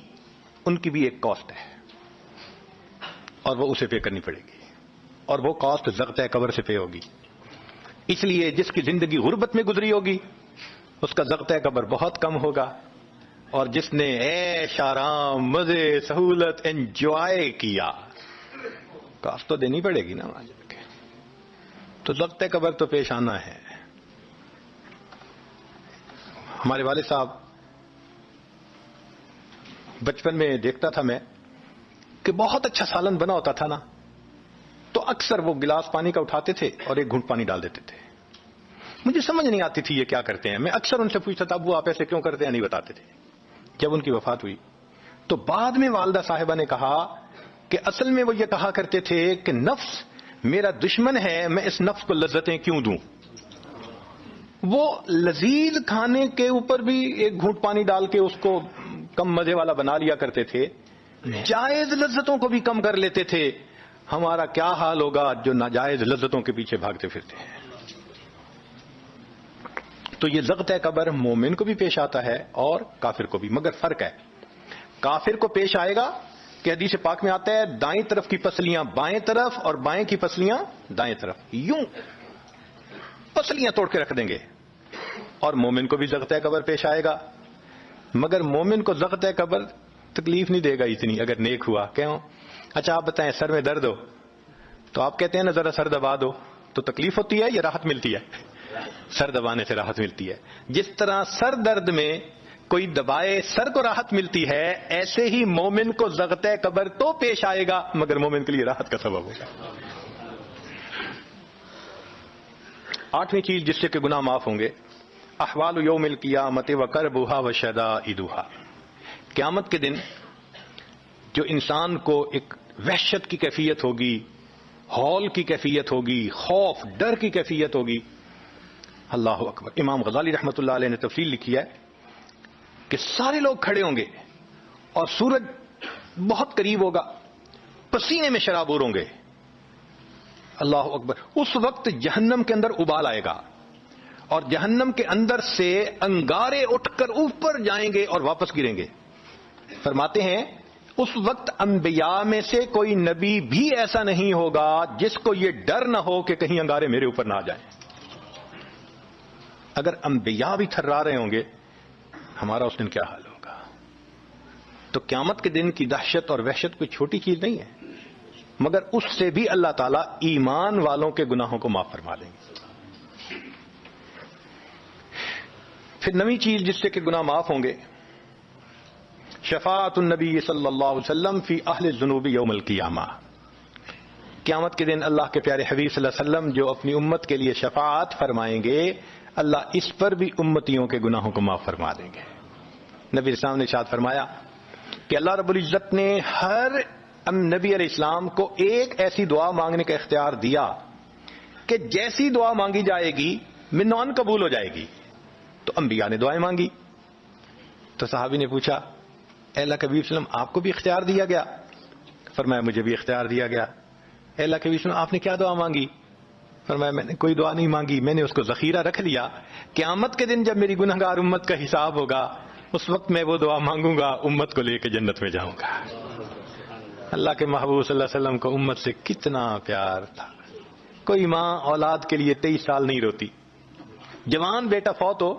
ان کی بھی ایک کاسٹ ہے اور وہ اسے پے کرنی پڑے گی، اور وہ کاسٹ زغط قبر سے پے ہوگی۔ اس لیے جس کی زندگی غربت میں گزری ہوگی اس کا زغط قبر بہت کم ہوگا، اور جس نے عیش آرام مزے سہولت انجوائے کیا کاسٹ تو دینی پڑے گی نا وہاں جا کے۔ تو زغط قبر تو پیش آنا ہے۔ ہمارے والد صاحب بچپن میں دیکھتا تھا میں کہ بہت اچھا سالن بنا ہوتا تھا نا، تو اکثر وہ گلاس پانی کا اٹھاتے تھے اور ایک گھونٹ پانی ڈال دیتے تھے۔ مجھے سمجھ نہیں آتی تھی یہ کیا کرتے ہیں، میں اکثر ان سے پوچھتا تھا ابو آپ ایسے کیوں کرتے ہیں، نہیں بتاتے تھے۔ جب ان کی وفات ہوئی تو بعد میں والدہ صاحبہ نے کہا کہ اصل میں وہ یہ کہا کرتے تھے کہ نفس میرا دشمن ہے، میں اس نفس کو لذتیں کیوں دوں۔ وہ لذیذ کھانے کے اوپر بھی ایک گھونٹ پانی ڈال کے اس کو کم مزے والا بنا لیا کرتے تھے، جائز لذتوں کو بھی کم کر لیتے تھے۔ ہمارا کیا حال ہوگا جو ناجائز لذتوں کے پیچھے بھاگتے پھرتے ہیں۔ تو یہ ضغط قبر مومن کو بھی پیش آتا ہے اور کافر کو بھی، مگر فرق ہے، کافر کو پیش آئے گا کہ حدیث پاک میں آتا ہے دائیں طرف کی پسلیاں بائیں طرف اور بائیں کی پسلیاں دائیں طرف، یوں پسلیاں توڑ کے رکھ دیں گے، اور مومن کو بھی ضغط قبر پیش آئے گا، مگر مومن کو ضغط قبر تکلیف نہیں دے گا اتنی اگر نیک ہوا۔ کیوں؟ اچھا آپ بتائیں سر میں درد ہو تو آپ کہتے ہیں نا ذرا سر دبا دو، تو تکلیف ہوتی ہے یا راحت ملتی ہے؟ سر دبانے سے راحت ملتی ہے۔ جس طرح سر درد میں کوئی دبائے سر کو راحت ملتی ہے، ایسے ہی مومن کو ضغط قبر تو پیش آئے گا مگر مومن کے لیے راحت کا سبب ہوگا۔ 8ویں چیز جس سے کہ گناہ معاف ہوں گے، احوال یوم القیامت وکربھا وشدائدھا، قیامت کے دن جو انسان کو ایک وحشت کی کیفیت ہوگی، ہول کی کیفیت ہوگی، خوف ڈر کی کیفیت ہوگی۔ اللہ اکبر۔ امام غزالی رحمۃ اللہ علیہ نے تفصیل لکھی ہے کہ سارے لوگ کھڑے ہوں گے اور سورج بہت قریب ہوگا، پسینے میں شرابور ہوں گے۔ اللہ اکبر۔ اس وقت جہنم کے اندر ابال آئے گا اور جہنم کے اندر سے انگارے اٹھ کر اوپر جائیں گے اور واپس گریں گے۔ فرماتے ہیں اس وقت انبیاء میں سے کوئی نبی بھی ایسا نہیں ہوگا جس کو یہ ڈر نہ ہو کہ کہیں انگارے میرے اوپر نہ آ جائیں۔ اگر انبیاء بھی تھرا رہے ہوں گے، ہمارا اس دن کیا حال ہوگا؟ تو قیامت کے دن کی دہشت اور وحشت کوئی چھوٹی چیز نہیں ہے، مگر اس سے بھی اللہ تعالیٰ ایمان والوں کے گناہوں کو معاف فرما دیں گے۔ پھر نویں چیز جس سے کہ گناہ معاف ہوں گے، شفاعت النبی صلی اللہ علیہ وسلم فی اہل الذنوب یوم القیامہ، قیامت کے دن اللہ کے پیارے حبیب صلی اللہ علیہ وسلم جو اپنی امت کے لیے شفاعت فرمائیں گے، اللہ اس پر بھی امتیوں کے گناہوں کو معاف فرما دیں گے۔ نبی اسلام نے ارشاد فرمایا کہ اللہ رب العزت نے ہر نبی علیہ السلام کو ایک ایسی دعا مانگنے کا اختیار دیا کہ جیسی دعا مانگی جائے گی منوان قبول ہو جائے گی۔ تو انبیاء نے دعائیں مانگی، تو صحابی نے پوچھا اے اللہ کے حبیب صلی اللہ علیہ وسلم آپ کو بھی اختیار دیا گیا؟ فرمایا مجھے بھی اختیار دیا گیا۔ اے اللہ کے حبیب صلی اللہ علیہ وسلم آپ نے کیا دعا مانگی؟ فرمایا میں نے کوئی دعا نہیں مانگی، میں نے اس کو ذخیرہ رکھ لیا، قیامت کے دن جب میری گنہگار امت کا حساب ہوگا اس وقت میں وہ دعا مانگوں گا، امت کو لے کے جنت میں جاؤں گا۔ اللہ کے محبوب صلی اللہ علیہ وسلم کو امت سے کتنا پیار تھا۔ کوئی ماں اولاد کے لیے 23 سال نہیں روتی، جوان بیٹا فوت ہو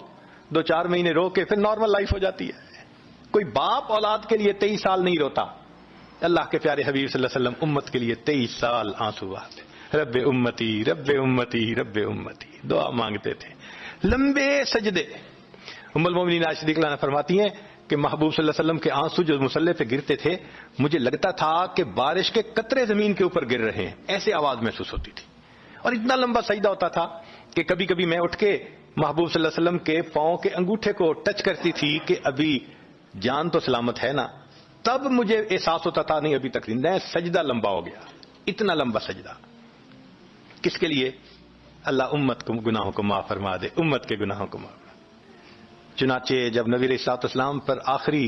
2-4 مہینے رو کے پھر نارمل لائف ہو جاتی ہے۔ کوئی باپ اولاد کے لیے 23 سال نہیں روتا۔ اللہ کے پیارے حبیب صلی اللہ علیہ وسلم امت کے لیے 23 سال آنسو بہاتے، رب امتی رب امتی رب امتی دعا مانگتے تھے، لمبے سجدے۔ ام المومنین عائشہ صدیقہ عنہا فرماتی ہیں کہ محبوب صلی اللہ علیہ وسلم کے آنسو جو مصلی پہ گرتے تھے، مجھے لگتا تھا کہ بارش کے قطرے زمین کے اوپر گر رہے ہیں، ایسے آواز محسوس ہوتی تھی، اور اتنا لمبا سجدہ ہوتا تھا کہ کبھی کبھی میں اٹھ کے محبوب صلی اللہ علیہ وسلم کے پاؤں کے انگوٹھے کو ٹچ کرتی تھی کہ ابھی جان تو سلامت ہے نا، تب مجھے احساس ہوتا تھا نہیں ابھی تک زندہ ہے، سجدہ لمبا ہو گیا، اتنا لمبا سجدہ۔ کس کے لیے؟ اللہ امت کو گناہوں کو معاف فرما دے، امت کے گناہوں کو معاف۔ چنانچہ جب نبی علیہ الصلوۃ والسلام پر آخری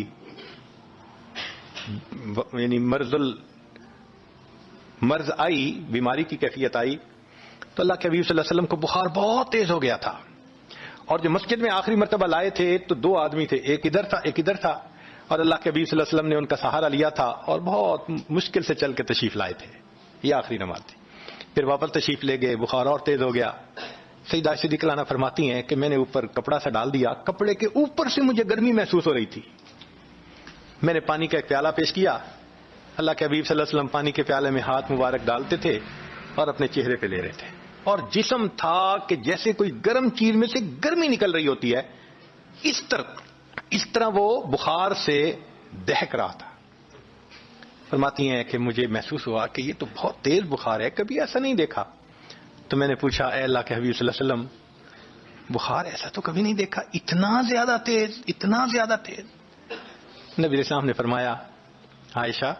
یعنی مرض آئی، بیماری کی کیفیت آئی، تو اللہ کے حبیب صلی اللہ علیہ وسلم کو بخار بہت تیز ہو گیا تھا، اور جو مسجد میں آخری مرتبہ لائے تھے تو 2 آدمی تھے، ایک ادھر تھا ایک ادھر تھا، اور اللہ کے حبیب صلی اللہ علیہ وسلم نے ان کا سہارا لیا تھا اور بہت مشکل سے چل کے تشریف لائے تھے۔ یہ آخری نماز تھی، پھر واپس تشریف لے گئے، بخار اور تیز ہو گیا۔ سیدہ عائشہ صدیقہ عنہا فرماتی ہیں کہ میں نے اوپر کپڑا سا ڈال دیا، کپڑے کے اوپر سے مجھے گرمی محسوس ہو رہی تھی، میں نے پانی کا ایک پیالہ پیش کیا، اللہ کے حبیب صلی اللہ علیہ وسلم پانی کے پیالے میں ہاتھ مبارک ڈالتے تھے اور اپنے چہرے پہ لے رہے تھے، اور جسم تھا کہ جیسے کوئی گرم چیز میں سے گرمی نکل رہی ہوتی ہے، اس طرح وہ بخار سے دہک رہا تھا۔ فرماتی ہیں کہ مجھے محسوس ہوا کہ یہ تو بہت تیز بخار ہے، کبھی ایسا نہیں دیکھا۔ تو میں نے پوچھا اے اللہ کے حبیب صلی اللہ علیہ وسلم بخار ایسا تو کبھی نہیں دیکھا، اتنا زیادہ تیز، اتنا زیادہ تیز۔ نبی علیہ السلام نے فرمایا عائشہ،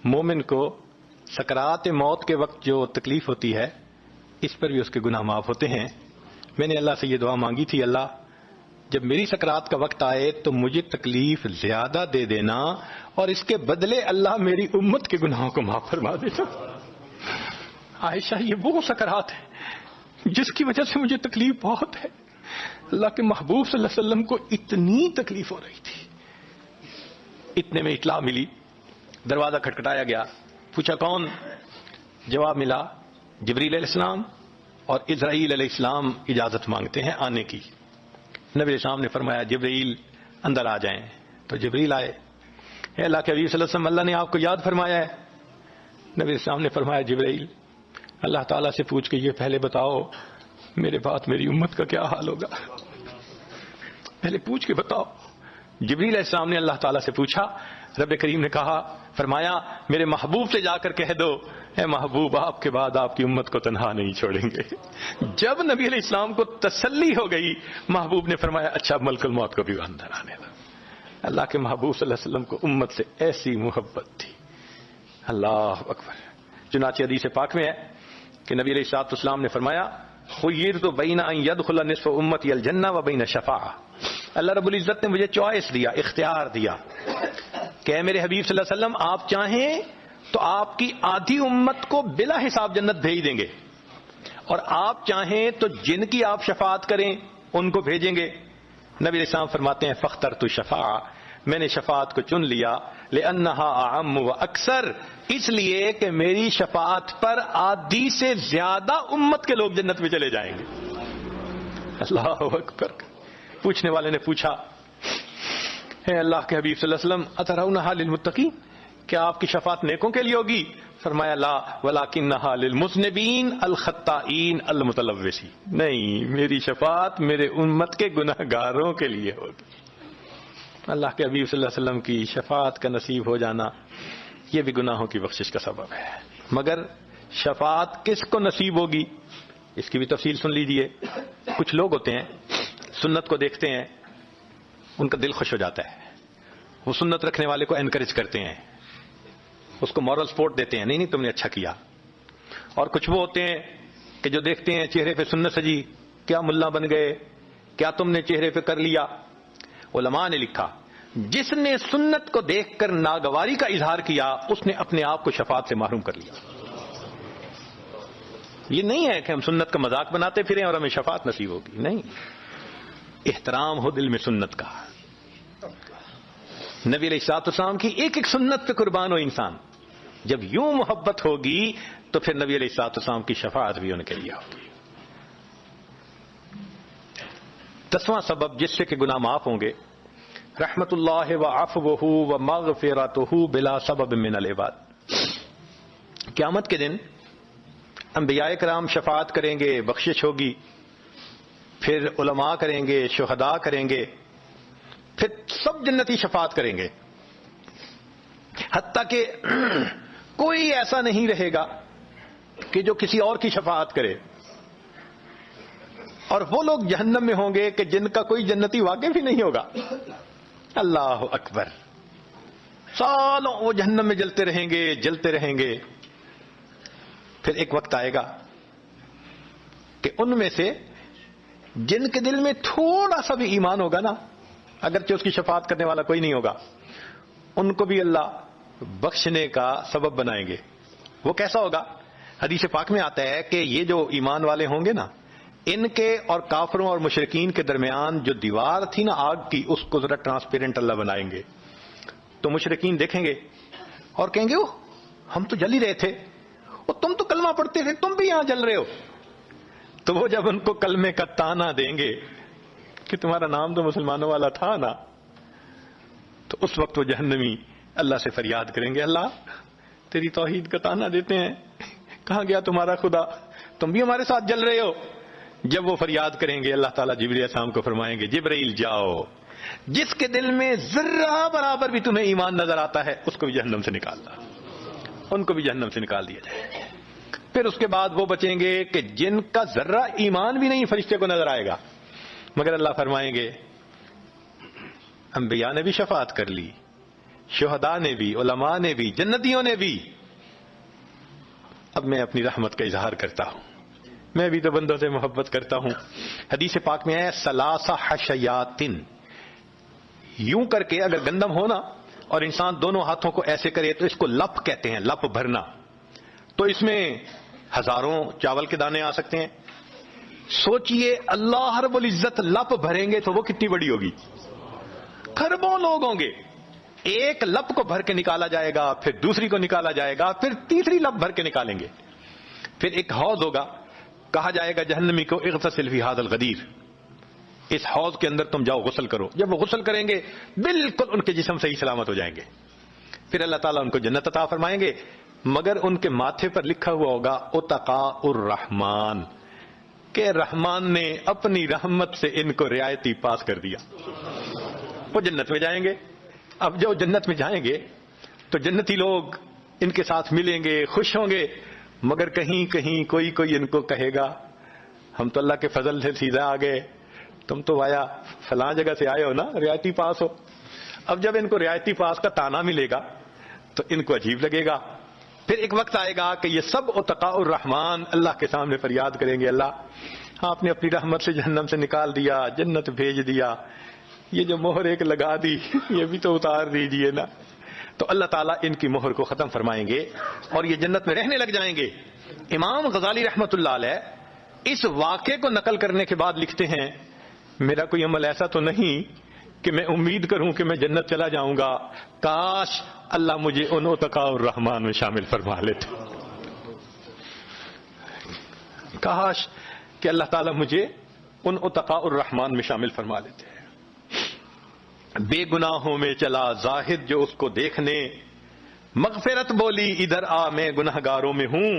مومن کو سکرات موت کے وقت جو تکلیف ہوتی ہے اس پر بھی اس کے گناہ معاف ہوتے ہیں۔ میں نے اللہ سے یہ دعا مانگی تھی، اللہ جب میری سکرات کا وقت آئے تو مجھے تکلیف زیادہ دے دینا، اور اس کے بدلے اللہ میری امت کے گناہوں کو معاف فرما دینا۔ عائشہ یہ وہ سکرات ہے جس کی وجہ سے مجھے تکلیف بہت ہے، اللہ کے محبوب صلی اللہ علیہ وسلم کو اتنی تکلیف ہو رہی تھی. اتنے میں اطلاع ملی, دروازہ کھٹکھٹایا گیا, پوچھا کون؟ جواب ملا جبریل علیہ السلام اور اسرائیل علیہ السلام اجازت مانگتے ہیں آنے کی. نبی علیہ السلام نے فرمایا جبریل اندر آ جائیں. تو جبریل آئے. اے اللہ کے حبیب صلی اللہ علیہ وسلم, اللہ نے آپ کو یاد فرمایا ہے. نبی علیہ السلام نے فرمایا جبریل اللہ تعالیٰ سے پوچھ کے یہ پہلے بتاؤ میرے بعد میری امت کا کیا حال ہوگا, پہلے پوچھ کے بتاؤ. جبریل علیہ السلام نے اللہ تعالیٰ سے پوچھا. رب کریم نے کہا, فرمایا میرے محبوب سے جا کر کہہ دو اے محبوب آپ کے بعد آپ کی امت کو تنہا نہیں چھوڑیں گے. جب نبی علیہ السلام کو تسلی ہو گئی, محبوب نے فرمایا اچھا ملک الموت کو بھی اندر آنے دو. اللہ کے محبوب صلی اللہ علیہ وسلم کو امت سے ایسی محبت تھی. اللہ اکبر. چنانچہ حدیث پاک میں ہے کہ نبی علیہ السلام نے فرمایا خیرت بین ان یدخل نصف امتی الجنہ و بین شفاعہ. اللہ رب العزت نے مجھے چوائس دیا, اختیار دیا کہ اے میرے حبیب صلی اللہ علیہ وسلم آپ چاہیں تو آپ کی آدھی امت کو بلا حساب جنت بھیج دیں گے, اور آپ چاہیں تو جن کی آپ شفاعت کریں ان کو بھیجیں گے. نبی علیہ السلام فرماتے ہیں فاخترت الشفاعہ, میں نے شفاعت کو چن لیا, لأنہا اعم و اکثر, اس لیے کہ میری شفاعت پر آدھی سے زیادہ امت کے لوگ جنت میں چلے جائیں گے. اللہ اکبر. پوچھنے والے نے پوچھا اے اللہ کے حبیب صلی اللہ علیہ وسلم اترونہا للمتقین, کیا آپ کی شفاعت نیکوں کے لیے ہوگی؟ فرمایا لا ولکنہا للمذنبین الخطائین المتلوثین, نہیں میری شفاعت میرے امت کے گناہ گاروں کے لیے ہوگی. اللہ کے حبیب صلی اللہ علیہ وسلم کی شفاعت کا نصیب ہو جانا یہ بھی گناہوں کی بخشش کا سبب ہے. مگر شفاعت کس کو نصیب ہوگی اس کی بھی تفصیل سن لیجئے. کچھ لوگ ہوتے ہیں سنت کو دیکھتے ہیں ان کا دل خوش ہو جاتا ہے, وہ سنت رکھنے والے کو انکریج کرتے ہیں, اس کو مورل سپورٹ دیتے ہیں, نہیں نہیں تم نے اچھا کیا. اور کچھ وہ ہوتے ہیں کہ جو دیکھتے ہیں چہرے پہ سنت سجی, کیا ملا بن گئے, کیا تم نے چہرے پہ کر لیا. علماء نے لکھا جس نے سنت کو دیکھ کر ناگواری کا اظہار کیا اس نے اپنے آپ کو شفاعت سے محروم کر لیا. یہ نہیں ہے کہ ہم سنت کا مذاق بناتے پھریں اور ہمیں شفاعت نصیب ہوگی, نہیں. احترام ہو دل میں سنت کا. نبی علیہ الصلوۃ والسلام کی ایک ایک سنت پہ قربان ہو انسان. جب یوں محبت ہوگی تو پھر نبی علیہ الصلوۃ والسلام کی شفاعت بھی ان کے لیے ہوگی. 10واں سبب جس سے کہ گناہ معاف ہوں گے, رحمت اللہ و عفوہ و مغفرتہ بلا سبب من العباد. قیامت کے دن انبیاء کرام شفاعت کریں گے, بخشش ہوگی, پھر علماء کریں گے, شہداء کریں گے, پھر سب جنتی شفاعت کریں گے, حتیٰ کہ کوئی ایسا نہیں رہے گا کہ جو کسی اور کی شفاعت کرے. اور وہ لوگ جہنم میں ہوں گے کہ جن کا کوئی جنتی واقف ہی نہیں ہوگا. اللہ اکبر. سالوں وہ جہنم میں جلتے رہیں گے, جلتے رہیں گے. پھر ایک وقت آئے گا کہ ان میں سے جن کے دل میں تھوڑا سا بھی ایمان ہوگا نا, اگرچہ اس کی شفاعت کرنے والا کوئی نہیں ہوگا, ان کو بھی اللہ بخشنے کا سبب بنائیں گے. وہ کیسا ہوگا؟ حدیث پاک میں آتا ہے کہ یہ جو ایمان والے ہوں گے نا, ان کے اور کافروں اور مشرکین کے درمیان جو دیوار تھی نا آگ کی, اس کو ذرا ٹرانسپیرنٹ اللہ بنائیں گے. تو مشرکین دیکھیں گے اور کہیں گے اوہ ہم تو جل ہی رہے تھے, اور تم تو کلمہ پڑھتے تھے, تم بھی یہاں جل رہے ہو. تو وہ جب ان کو کلمے کا تانا دیں گے کہ تمہارا نام تو مسلمانوں والا تھا نا, تو اس وقت وہ جہنمی اللہ سے فریاد کریں گے, اللہ تیری توحید کا تانا دیتے ہیں, کہاں گیا تمہارا خدا, تم بھی ہمارے ساتھ جل رہے ہو. جب وہ فریاد کریں گے اللہ تعالیٰ جبریل السلام کو فرمائیں گے جبرائیل جاؤ, جس کے دل میں ذرہ برابر بھی تمہیں ایمان نظر آتا ہے اس کو بھی جہنم سے نکال دو, ان کو بھی جہنم سے نکال دیا جائے. پھر اس کے بعد وہ بچیں گے کہ جن کا ذرہ ایمان بھی نہیں فرشتے کو نظر آئے گا, مگر اللہ فرمائیں گے انبیاء نے بھی شفاعت کر لی, شہداء نے بھی, علماء نے بھی, جنتیوں نے بھی, اب میں اپنی رحمت کا اظہار کرتا ہوں, میں بھی تو بندوں سے محبت کرتا ہوں. حدیث پاک میں ہے ثلاث حشیات, یوں کر کے اگر گندم ہونا اور انسان دونوں ہاتھوں کو ایسے کرے تو اس کو لپ کہتے ہیں, لپ بھرنا. تو اس میں ہزاروں چاول کے دانے آ سکتے ہیں, سوچئے اللہ رب العزت لپ بھریں گے تو وہ کتنی بڑی ہوگی؟ کھربوں لوگ ہوں گے. ایک لپ کو بھر کے نکالا جائے گا، پھر دوسری کو نکالا جائے گا، پھر تیسری لپ بھر کے نکالیں گے. پھر ایک حوض ہوگا، کہا جائے گا جہنمی کو اغتسل فی ھذا الغدیر، اس حوض کے اندر تم جاؤ غسل کرو. جب وہ غسل کریں گے بالکل ان کے جسم صحیح سلامت ہو جائیں گے. پھر اللہ تعالیٰ ان کو جنت عطا فرمائیں گے، مگر ان کے ماتھے پر لکھا ہوا ہوگا اتقاء الرحمن، کہ رحمان نے اپنی رحمت سے ان کو رعایتی پاس کر دیا. وہ جنت میں جائیں گے. اب جو جنت میں جائیں گے تو جنتی لوگ ان کے ساتھ ملیں گے، خوش ہوں گے، مگر کہیں کہیں کوئی ان کو کہے گا ہم تو اللہ کے فضل سے سیدھا آ گئے، تم تو آیا فلاں جگہ سے آئے ہو نا، رعایتی پاس ہو. اب جب ان کو رعایتی پاس کا تانا ملے گا تو ان کو عجیب لگے گا. پھر ایک وقت آئے گا کہ یہ سب اتقاء الرحمن اللہ کے سامنے فریاد کریں گے، اللہ آپ نے اپنی رحمت سے جہنم سے نکال دیا، جنت بھیج دیا، یہ جو مہر ایک لگا دی یہ بھی تو اتار دیجئے نا. تو اللہ تعالیٰ ان کی مہر کو ختم فرمائیں گے اور یہ جنت میں رہنے لگ جائیں گے. امام غزالی رحمت اللہ علیہ اس واقعے کو نقل کرنے کے بعد لکھتے ہیں میرا کوئی عمل ایسا تو نہیں کہ میں امید کروں کہ میں جنت چلا جاؤں گا، کاش اللہ مجھے ان اتقاء الرحمن میں شامل فرما لیتے، کاش کہ اللہ تعالیٰ مجھے ان اتقاء الرحمن میں شامل فرما لیتے. بے گناہوں میں چلا زاہد جو اس کو دیکھنے، مغفرت بولی ادھر آ میں گناہگاروں میں ہوں،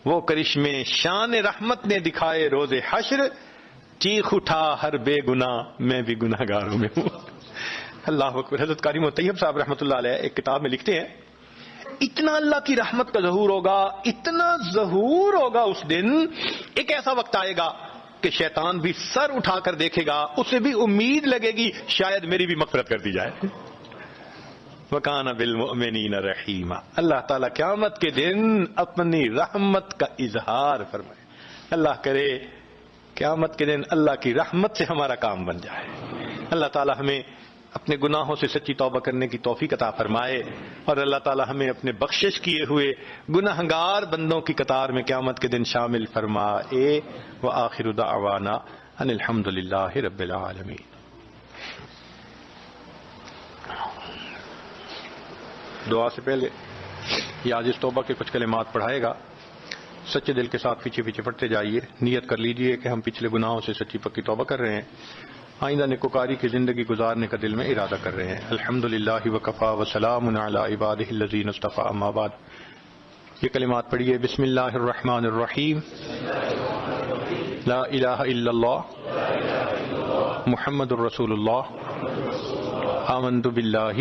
وہ کرشمے شان رحمت نے دکھائے روز حشر، چیخ اٹھا ہر بے گناہ میں بھی گناہگاروں میں ہوں. اللہ اکبر. حضرت قاری طیب صاحب رحمۃ اللہ علیہ ایک کتاب میں لکھتے ہیں اتنا اللہ کی رحمت کا ظہور ہوگا، اتنا ظہور ہوگا اس دن، ایک ایسا وقت آئے گا کہ شیطان بھی سر اٹھا کر دیکھے گا، اسے بھی امید لگے گی شاید میری بھی مغفرت کر دی جائے. وَكَانَ بِالْمُؤْمِنِينَ رَحِيمًا. اللہ تعالیٰ قیامت کے دن اپنی رحمت کا اظہار فرمائے. اللہ کرے قیامت کے دن اللہ کی رحمت سے ہمارا کام بن جائے. اللہ تعالیٰ ہمیں اپنے گناہوں سے سچی توبہ کرنے کی توفیق عطا فرمائے اور اللہ تعالیٰ ہمیں اپنے بخشش کیے ہوئے گناہگار بندوں کی قطار میں قیامت کے دن شامل فرمائے. وآخر دعوانا ان الحمد للہ رب العالمین. دعا سے پہلے یہ عاجز توبہ کے کچھ کلمات پڑھائے گا، سچے دل کے ساتھ پیچھے پیچھے پڑھتے جائیے. نیت کر لیجئے کہ ہم پچھلے گناہوں سے سچی پکی توبہ کر رہے ہیں، آئندہ نیکوکاری کی زندگی گزارنے کا دل میں ارادہ کر رہے ہیں. الحمدللہ وکفا وسلام علی عبادہ الذین اصطفی. اما بعد، یہ کلمات پڑھیے. بسم اللہ الرحمن الرحیم. لا الہ الا اللہ محمد الرسول اللہ. آمنت باللہ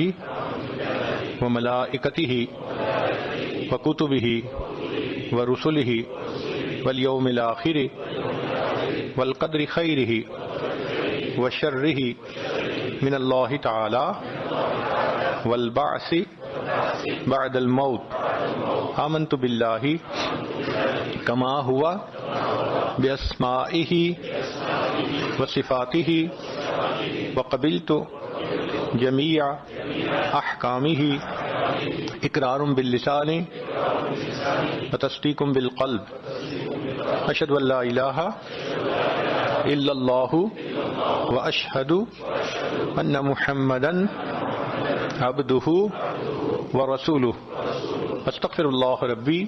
وملائکتہ وکتبہ ورسلہ والیوم الآخر والقدر خیرہ وشرہ من اللہ تعالی والبعث بعد الموت. آمنت باللہ کما ہوا باسمائہ وصفاتہ وقبلت جمیع احکامہ اقرار باللسان وتصدیق بالقلب. اشہد ان لا الہ الا اللہ واشہد ان محمدا عبدہ ورسولہ. استغفر اللہ ربی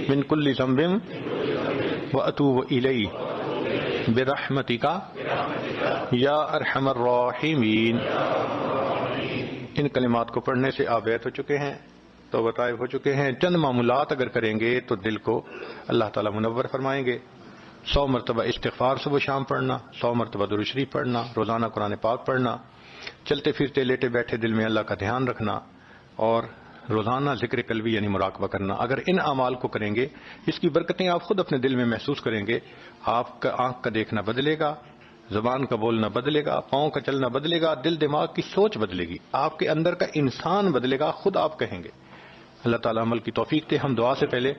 من کل ذنب واتوب الیہ برحمتک یا ارحم الراحمین. ان کلمات کو پڑھنے سے آپ بیت ہو چکے ہیں، توبہ طائب ہو چکے ہیں. چند معمولات اگر کریں گے تو دل کو اللہ تعالیٰ منور فرمائیں گے. 100 مرتبہ استغفار صبح شام پڑھنا، 100 مرتبہ درود شریف پڑھنا، روزانہ قرآن پاک پڑھنا، چلتے پھرتے لیٹے بیٹھے دل میں اللہ کا دھیان رکھنا اور روزانہ ذکر قلبی یعنی مراقبہ کرنا. اگر ان اعمال کو کریں گے اس کی برکتیں آپ خود اپنے دل میں محسوس کریں گے. آپ کا آنکھ کا دیکھنا بدلے گا، زبان کا بولنا بدلے گا، پاؤں کا چلنا بدلے گا، دل دماغ کی سوچ بدلے گی، آپ کے اندر کا انسان بدلے گا، خود آپ کہیں گے. اللہ تعالیٰ عمل کی توفیق دے. ہم دعا سے پہلے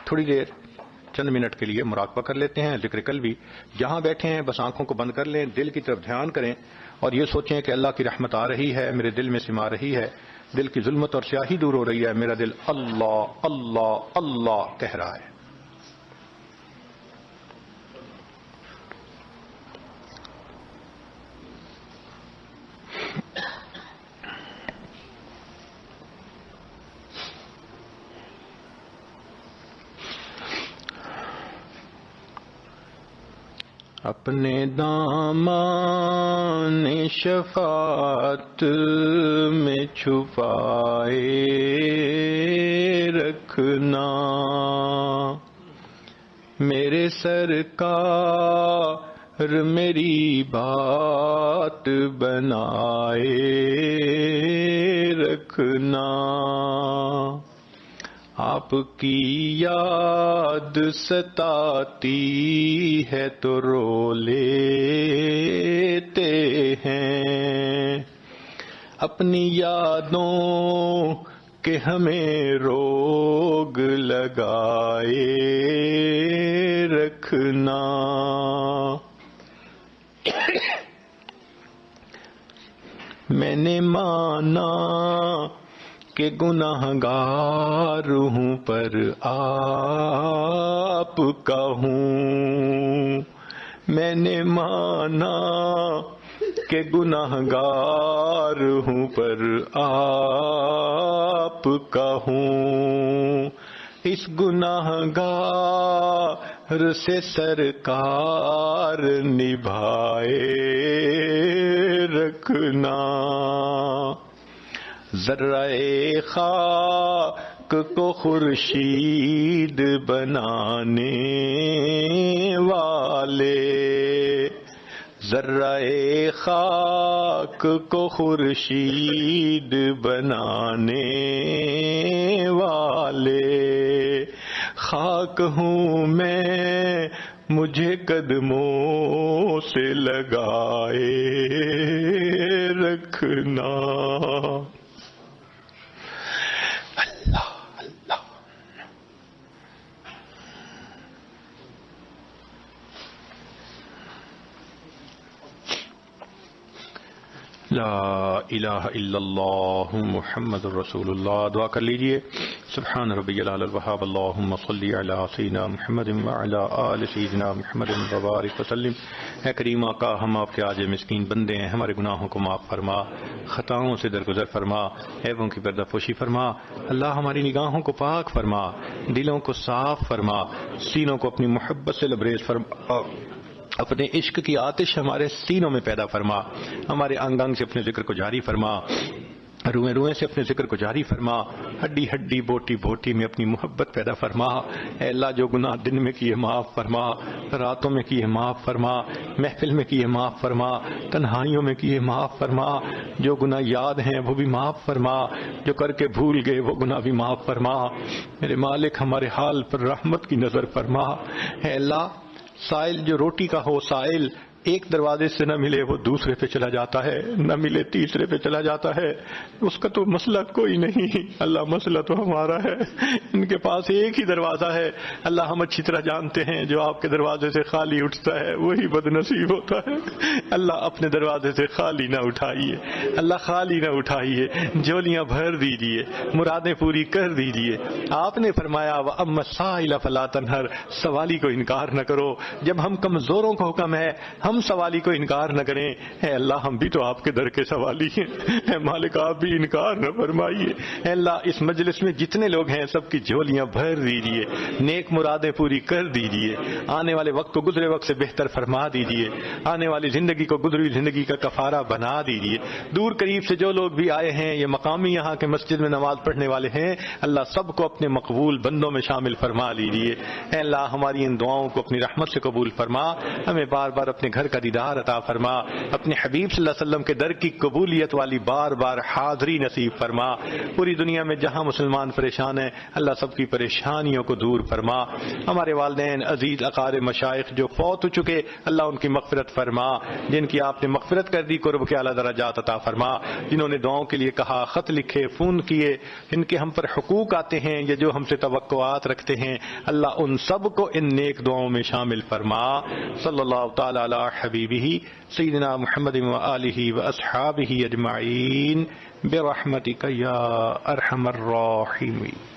تھوڑی دیر چند منٹ کے لیے مراقبہ کر لیتے ہیں. ذکر قلبی جہاں بیٹھے ہیں بس آنکھوں کو بند کر لیں، دل کی طرف دھیان کریں اور یہ سوچیں کہ اللہ کی رحمت آ رہی ہے، میرے دل میں سما رہی ہے، دل کی ظلمت اور سیاہی دور ہو رہی ہے، میرا دل اللہ اللہ اللہ کہہ رہا ہے. اپنے دامان شفاعت میں چھپائے رکھنا، میرے سرکار میری بات بنائے رکھنا، آپ کی یاد ستاتی ہے تو رو لیتے ہیں، اپنی یادوں کہ ہمیں روگ لگائے رکھنا، میں نے مانا کہ گناہگار ہوں پر آپ کا ہوں، میں نے مانا کہ گناہگار ہوں پر آپ کا ہوں، اس گناہگار سے سرکار نبھائے رکھنا، ذرہ خاک کو خورشید بنانے والے، ذرہ خاک کو خورشید بنانے والے، خاک ہوں میں مجھے قدموں سے لگائے رکھنا۔ اللہ اللہ لا الہ الا اللہ محمد رسول اللہ۔ دعا کر لیجئے، سبحان ربی العلی الوہاب، اللہم صلی علی سیدنا محمد وعلی آل سیدنا محمد وبارک وسلم۔ اے کریم آقا، ہم آپ کے عاجز مسکین بندے ہیں، ہمارے گناہوں کو معاف فرما، خطاؤں سے درگزر فرما، عیبوں کی پردہ پوشی فرما۔ اللہ ہماری نگاہوں کو پاک فرما، دلوں کو صاف فرما، سینوں کو اپنی محبت سے لبریز فرما، اپنے عشق کی آتش ہمارے سینوں میں پیدا فرما، ہمارے انگ انگ سے اپنے ذکر کو جاری فرما، روئیں روئیں سے اپنے ذکر کو جاری فرما، ہڈی ہڈی بوٹی بوٹی میں اپنی محبت پیدا فرما۔ اے اللہ، جو گناہ دن میں کیے معاف فرما، راتوں میں کیے معاف فرما، محفل میں کیے معاف فرما، تنہائیوں میں کیے معاف فرما، جو گناہ یاد ہیں وہ بھی معاف فرما، جو کر کے بھول گئے وہ گناہ بھی معاف فرما۔ میرے مالک، ہمارے حال پر رحمت کی نظر فرما۔ اے اللہ، سائل جو روٹی کا ہو، سائل ایک دروازے سے نہ ملے وہ دوسرے پہ چلا جاتا ہے، نہ ملے تیسرے پہ چلا جاتا ہے، اس کا تو مسئلہ کوئی نہیں۔ اللہ، مسئلہ تو ہمارا ہے، ان کے پاس ایک ہی دروازہ ہے۔ اللہ، ہم اچھی طرح جانتے ہیں جو آپ کے دروازے سے خالی اٹھتا ہے وہی بد نصیب ہوتا ہے۔ اللہ، اپنے دروازے سے خالی نہ اٹھائیے، اللہ خالی نہ اٹھائیے، جولیاں بھر دیجیے، مرادیں پوری کر دیجیے۔ آپ نے فرمایا وَأَمَّا السَّائِلَ فَلَا تَنْهَرْ، سوالی کو انکار نہ کرو۔ جب ہم کمزوروں کو حکم ہے ہم سوالی کو انکار نہ کریں، اے اللہ ہم بھی تو آپ کے در کے سوالی ہیں، اے مالک آپ بھی انکار نہ فرمائیے۔ اے اللہ، اس مجلس میں جتنے لوگ ہیں سب کی جھولیاں بھر دیجیے، نیک مرادیں پوری کر دیجیے، آنے والے وقت کو گزرے وقت سے بہتر فرما دیجیے، آنے والی زندگی کو گزری زندگی کا کفارہ بنا دیجیے۔ دور قریب سے جو لوگ بھی آئے ہیں، یہ مقامی یہاں کے مسجد میں نماز پڑھنے والے ہیں، اللہ سب کو اپنے مقبول بندوں میں شامل فرما لیجیے۔ اے اللہ، ہماری ان دعاؤں کو اپنی رحمت سے قبول فرما، ہمیں بار بار اپنے گھر کا دیدار عطا فرما، اپنے حبیب صلی اللہ علیہ وسلم کے در کی قبولیت والی بار بار حاضری نصیب فرما۔ پوری دنیا میں جہاں مسلمان پریشان ہیں، اللہ سب کی پریشانیوں کو دور فرما۔ ہمارے والدین، عزیز، اقارب، مشائخ جو فوت ہو چکے، اللہ ان کی مغفرت فرما، جن کی آپ نے مغفرت کر دی قرب کے اعلیٰ درجات عطا فرما، جنہوں نے دعاؤں کے لیے کہا، خط لکھے، فون کیے، ان کے ہم پر حقوق آتے ہیں یا جو ہم سے توقعات رکھتے ہیں، اللہ ان سب کو ان نیک دعاؤں میں شامل فرما۔ صلی اللہ تعالی علی حبیبہ سیدنا محمد وآلہ واصحابہ اجمعین برحمتک یا ارحم الراحمین۔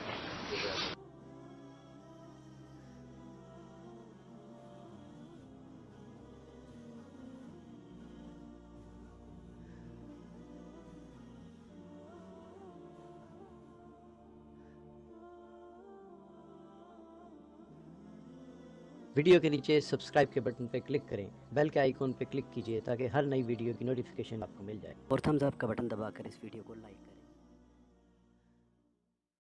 ویڈیو کے نیچے سبسکرائب کے بٹن پہ کلک کریں، بیل کے آئیکن پہ کلک کیجئے تاکہ ہر نئی ویڈیو کی نوٹیفیکیشن آپ کو مل جائے، اور تھمز اپ کا بٹن دبا کر اس ویڈیو کو لائک کریں۔